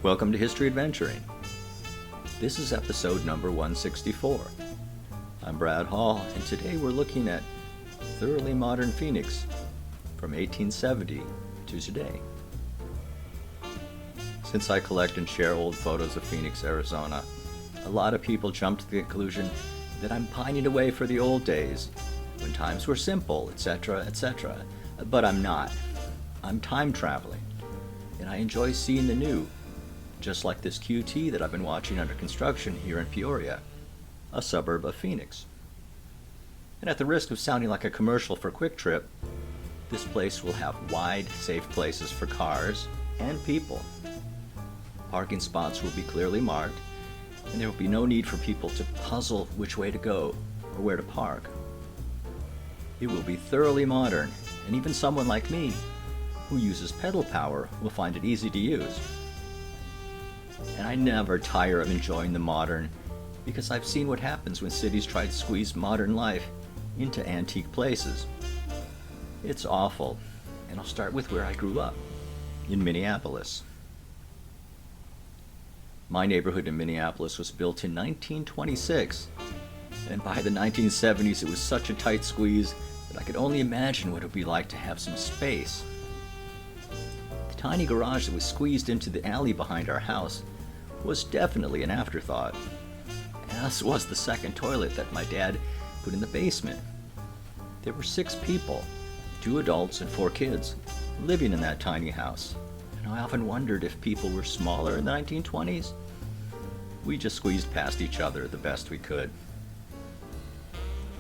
Welcome to History Adventuring. This is episode number 164. I'm Brad Hall, and today we're looking at thoroughly modern Phoenix from 1870 to today. Since I collect and share old photos of Phoenix, Arizona, a lot of people jump to the conclusion that I'm pining away for the old days, when times were simple, etc., etc. But I'm not. I'm time traveling, and I enjoy seeing the new, just like this QT that I've been watching under construction here in Peoria, a suburb of Phoenix. And at the risk of sounding like a commercial for Quick Trip, this place will have wide, safe places for cars and people. Parking spots will be clearly marked, and there will be no need for people to puzzle which way to go or where to park. It will be thoroughly modern, and even someone like me, who uses pedal power, will find it easy to use. And I never tire of enjoying the modern, because I've seen what happens when cities try to squeeze modern life into antique places. It's awful, and I'll start with where I grew up, in Minneapolis. My neighborhood in Minneapolis was built in 1926, and by the 1970s it was such a tight squeeze that I could only imagine what it would be like to have some space. The tiny garage that was squeezed into the alley behind our house was definitely an afterthought, as was the second toilet that my dad put in the basement. There were 6 people, 2 adults and 4 kids, living in that tiny house, and I often wondered if people were smaller in the 1920s. We just squeezed past each other the best we could.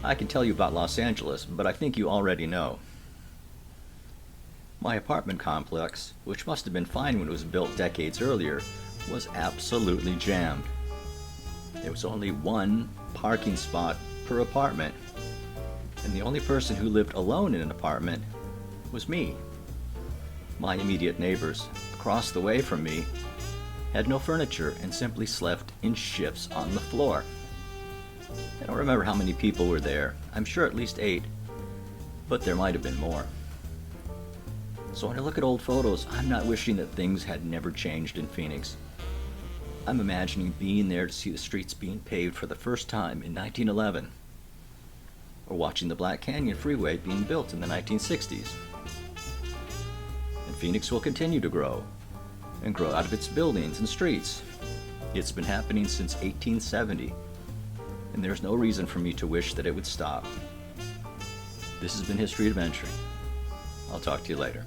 I can tell you about Los Angeles, but I think you already know. My apartment complex, which must have been fine when it was built decades earlier, was absolutely jammed. There was only 1 parking spot per apartment, and the only person who lived alone in an apartment was me. My immediate neighbors, across the way from me, had no furniture and simply slept in shifts on the floor. I don't remember how many people were there. I'm sure at least 8, but there might have been more. So when I look at old photos, I'm not wishing that things had never changed in Phoenix. I'm imagining being there to see the streets being paved for the first time in 1911, or watching the Black Canyon Freeway being built in the 1960s. And Phoenix will continue to grow, and grow out of its buildings and streets. It's been happening since 1870, and there's no reason for me to wish that it would stop. This has been History Adventuring. I'll talk to you later.